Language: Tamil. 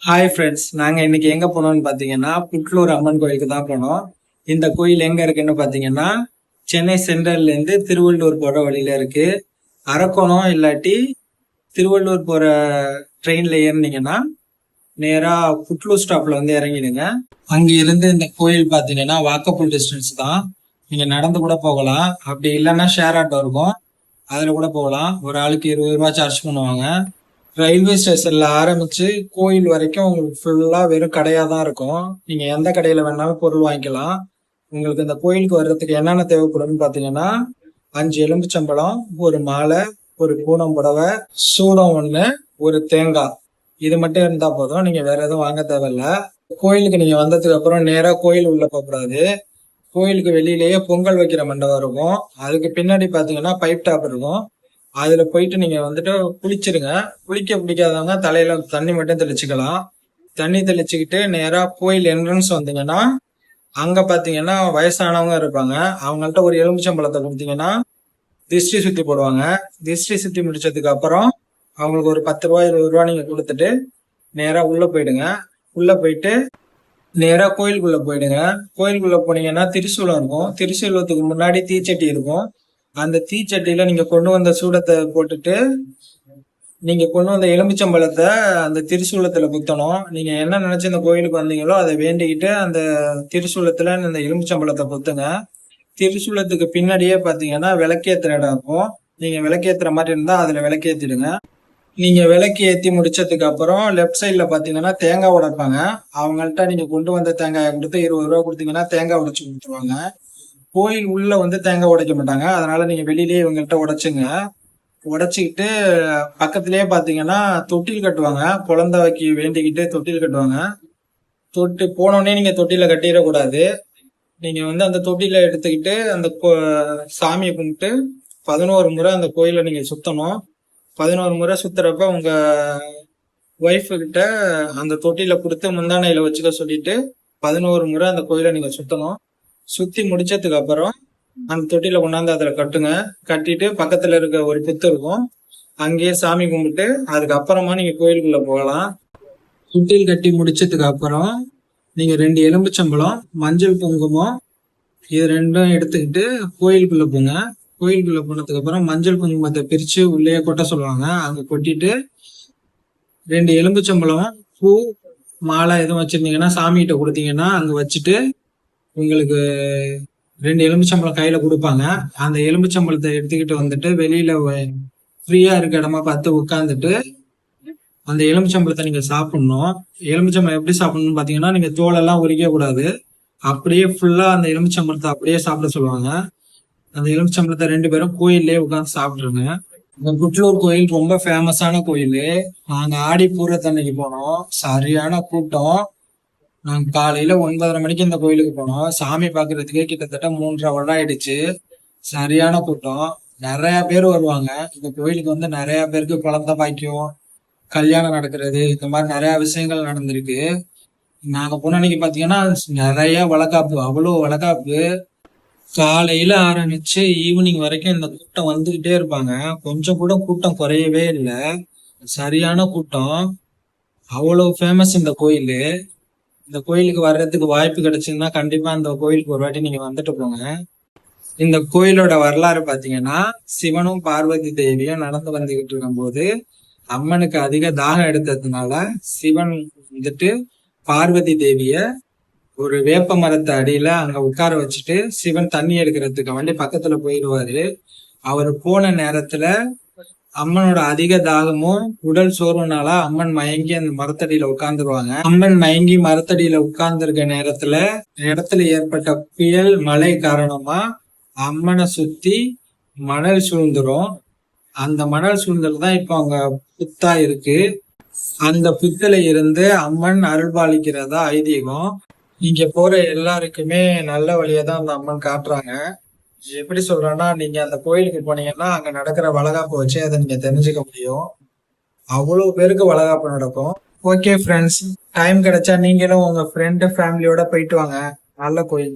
ஹாய் ஃப்ரெண்ட்ஸ், நாங்கள் இன்னைக்கு எங்கே போனோம்னு பார்த்தீங்கன்னா புட்லூர் அம்மன் கோயிலுக்கு தான் போனோம். இந்த கோயில் எங்கே இருக்குன்னு பார்த்தீங்கன்னா சென்னை சென்ட்ரல்லேருந்து திருவள்ளூர் போகிற வழியில் இருக்குது. அரக்கோணம் இல்லாட்டி திருவள்ளூர் போகிற ட்ரெயினில் ஏறினீங்கன்னா நேராக புட்லூர் ஸ்டாப்பில் வந்து இறங்கிடுங்க. அங்கே இருந்து இந்த கோயில் பார்த்தீங்கன்னா வாக்கப்புள் டிஸ்டன்ஸ் தான். நீங்கள் நடந்து கூட போகலாம், அப்படி இல்லைன்னா ஷேர் ஆட்டோ இருக்கும், அதில் கூட போகலாம். ஒரு ஆளுக்கு 20 ரூபா சார்ஜ் பண்ணுவாங்க. ரயில்வே ஸ்டேஷன்ல ஆரம்பிச்சு கோயில் வரைக்கும் உங்களுக்கு ஃபுல்லா வெறும் கடையா தான் இருக்கும். நீங்க எந்த கடையில வேணாலும் பொருள் வாங்கிக்கலாம். உங்களுக்கு இந்த கோயிலுக்கு வர்றதுக்கு என்னென்ன தேவைப்படும்னு பாத்தீங்கன்னா 5 எலும்புச்சம்பழம், ஒரு மாலை, ஒரு பூனம் புடவை, சூடம் 1, ஒரு தேங்காய், இது மட்டும் இருந்தா போதும். நீங்க வேற எதுவும் வாங்க தேவையில்ல. கோயிலுக்கு நீங்க வந்ததுக்கு அப்புறம் நேரா கோயில் உள்ள போகக்கூடாது. கோயிலுக்கு வெளியிலேயே பொங்கல் வைக்கிற மண்டபம் இருக்கும். அதுக்கு பின்னாடி பாத்தீங்கன்னா பைப் டாப் இருக்கும். அதுல போயிட்டு நீங்க வந்துட்டு குளிச்சிருங்க. குளிக்க பிடிக்காதவங்க தலையில தண்ணி மட்டும் தெளிச்சுக்கலாம். தண்ணி தெளிச்சுக்கிட்டு நேரா கோயில் என்ட்ரன்ஸ் வந்தீங்கன்னா அங்க பாத்தீங்கன்னா வயசானவங்க இருப்பாங்க. அவங்கள்ட்ட ஒரு எலுமிச்சம்பழத்தை கொடுத்தீங்கன்னா திஷ்டி சுத்தி போடுவாங்க. திஷ்டி சுத்தி முடிச்சதுக்கு அப்புறம் அவங்களுக்கு ஒரு 10 ரூபா 20 ரூபா நீங்க கொடுத்துட்டு நேரா உள்ள போயிடுங்க. உள்ள போயிட்டு நேரா கோயிலுக்குள்ள போயிடுங்க. கோயிலுக்குள்ள போனீங்கன்னா திரிசூலம் இருக்கும். திரிசூலத்துக்கு முன்னாடி தீச்சட்டி இருக்கும். அந்த தீச்சட்டியில நீங்க கொண்டு வந்த சூடத்தை போட்டுட்டு நீங்க கொண்டு வந்த எலுமிச்சம்பழத்தை அந்த திரிசூலத்துல குத்தணும். நீங்க என்ன நினைச்சு இந்த கோயிலுக்கு வந்தீங்களோ அதை வேண்டிக்கிட்டு அந்த திரிசூலத்துல இந்த எலுமிச்சம்பழத்தை குத்துங்க. திரிசூலத்துக்கு பின்னாடியே பாத்தீங்கன்னா விளக்கேத்துற இடம் இருக்கும். நீங்க விளக்கேத்துற மாதிரி இருந்தா அதுல விளக்கேத்திடுங்க. நீங்க விளக்கு ஏத்தி முடிச்சதுக்கு அப்புறம் லெஃப்ட் சைட்ல பாத்தீங்கன்னா தேங்காய் உடைப்பாங்க. அவங்கள்ட்ட நீங்க கொண்டு வந்த தேங்காயை கொடுத்து 20 ரூபா கொடுத்தீங்கன்னா தேங்காய் உடைச்சு கொடுத்துருவாங்க. கோயில் உள்ள வந்து தேங்காய் உடைக்க மாட்டாங்க. அதனால நீங்க வெளியிலேயே இவங்கள்ட்ட உடைச்சுங்க. உடைச்சிக்கிட்டு பக்கத்திலேயே பாத்தீங்கன்னா தொட்டில் கட்டுவாங்க. குழந்தைக்கு வேண்டிக்கிட்டு தொட்டில் கட்டுவாங்க. போனோடனே நீங்க தொட்டில கட்டிடக்கூடாது. நீங்க வந்து அந்த தொட்டில எடுத்துக்கிட்டு அந்த சாமியை கும்பிட்டு 11 முறை அந்த கோயிலை நீங்க சுத்தணும். 11 முறை சுத்துறப்ப உங்க ஒய்ஃபு கிட்ட அந்த தொட்டில கொடுத்து முந்தானையில வச்சுக்க சொல்லிட்டு 11 முறை அந்த கோயிலை நீங்க சுத்தணும். சுத்தி முடிச்சதுக்கு அப்புறம் அந்த தொட்டில கொண்டாந்து அதுல கட்டுங்க. கட்டிட்டு பக்கத்துல இருக்க ஒரு புத்து இருக்கும், அங்கேயே சாமி கும்பிட்டு அதுக்கப்புறமா நீங்க கோயிலுக்குள்ள போகலாம். தொட்டில் கட்டி முடிச்சதுக்கு அப்புறம் நீங்க 2 எலும்புச்சம்பழம், மஞ்சள் குங்குமம், இது ரெண்டும் எடுத்துக்கிட்டு கோயிலுக்குள்ள போங்க. கோயிலுக்குள்ள போனதுக்கு அப்புறம் மஞ்சள் குங்குமத்தை பிரிச்சு உள்ளே கொட்ட சொல்லுவாங்க. அங்க கொட்டிட்டு 2 எலும்புச்சம்பழம், பூ, மாலை எதுவும் வச்சிருந்தீங்கன்னா சாமிகிட்ட கொடுத்தீங்கன்னா அங்க வச்சுட்டு உங்களுக்கு 2 எலுமிச்சம்பழம் கையில கொடுப்பாங்க. அந்த எலுமிச்சம்பழத்தை எடுத்துக்கிட்டு வந்துட்டு வெளியில ஃப்ரீயா இருக்க இடமா பார்த்து உட்காந்துட்டு அந்த எலுமிச்சம்பழத்தை நீங்க சாப்பிடணும். எலுமிச்சம்பழம் எப்படி சாப்பிடணும்னு பாத்தீங்கன்னா நீங்க தோலெல்லாம் உரிக்க கூடாது. அப்படியே ஃபுல்லா அந்த எலுமிச்சம்பழத்தை அப்படியே சாப்பிட சொல்லுவாங்க. அந்த எலுமிச்சம்பழத்தை 2 பேரும் கோயிலே உட்காந்து சாப்பிட்டுருங்க. இந்த புட்லூர் கோயில் ரொம்ப ஃபேமஸான கோயில். நாங்க ஆடி பூரத்தன்னைக்கு போனோம். சரியான கூட்டம். நாங்க காலையில 9:30 மணிக்கு இந்த கோயிலுக்கு போனோம். சாமி பாக்குறதுக்கே கிட்டத்தட்ட 3:30 வருடம் ஆயிடுச்சு. சரியான கூட்டம். நிறைய பேர் வருவாங்க. இந்த கோயிலுக்கு வந்து நிறைய பேருக்கு குழந்தை பாக்கியம், கல்யாணம் நடக்கிறது, இந்த மாதிரி நிறைய விஷயங்கள் நடந்திருக்கு. நாங்க போன அன்னைக்கு பாத்தீங்கன்னா நிறைய வளகாப்பு, அவ்வளோ வளகாப்பு. காலையில ஆரம்பிச்சு ஈவினிங் வரைக்கும் இந்த கூட்டம் வந்துகிட்டே இருப்பாங்க. கொஞ்சம் கூட கூட்டம் குறையவே இல்லை. சரியான கூட்டம். அவ்வளவு ஃபேமஸ் இந்த கோயிலு. இந்த கோயிலுக்கு வர்றதுக்கு வாய்ப்பு கிடைச்சுன்னா கண்டிப்பா இந்த கோயிலுக்கு ஒரு வாட்டி நீங்க வந்துட்டு போங்க. இந்த கோயிலோட வரலாறு பாத்தீங்கன்னா சிவனும் பார்வதி தேவியும் நடந்து வந்துகிட்டு இருக்கும் போது அம்மனுக்கு அதிக தாகம் எடுத்ததுனால சிவன் வந்துட்டு பார்வதி தேவிய ஒரு வேப்ப மரத்தை அடியில அங்க உட்கார வச்சுட்டு சிவன் தண்ணி எடுக்கிறதுக்கு வேண்டி பக்கத்துல போயிடுவாரு. அவர் போன நேரத்துல அம்மனோட அதிக தாகமும் உடல் சோர்வுனால அம்மன் மயங்கி அந்த மரத்தடியில உட்கார்ந்துருவாங்க. அம்மன் மயங்கி மரத்தடியில உட்கார்ந்துருக்க இடத்துல ஏற்பட்ட புயல் மழை காரணமா அம்மனை சுத்தி மணல் சூழ்ந்துரும். அந்த மணல் சூழ்ந்தல் தான் இப்ப அங்க புத்தா இருக்கு. அந்த புத்துல இருந்து அம்மன் அருள்பாலிக்கிறதா ஐதீகம். இங்க போற எல்லாருக்குமே நல்ல வழியை தான் அந்த அம்மன் காட்டுறாங்க. எப்படி சொல்றேன்னா நீங்க அந்த கோயிலுக்கு போனீங்கன்னா அங்க நடக்கிற வளகாப்பு வச்சு அதை நீங்க தெரிஞ்சுக்க முடியும். அவ்வளவு பேருக்கு வளகாப்பு நடக்கும். ஓகே ஃப்ரெண்ட்ஸ், டைம் கிடைச்சா நீங்களும் உங்க ஃப்ரெண்டு ஃபேமிலியோட போயிட்டு வாங்க. நல்ல கோயில்.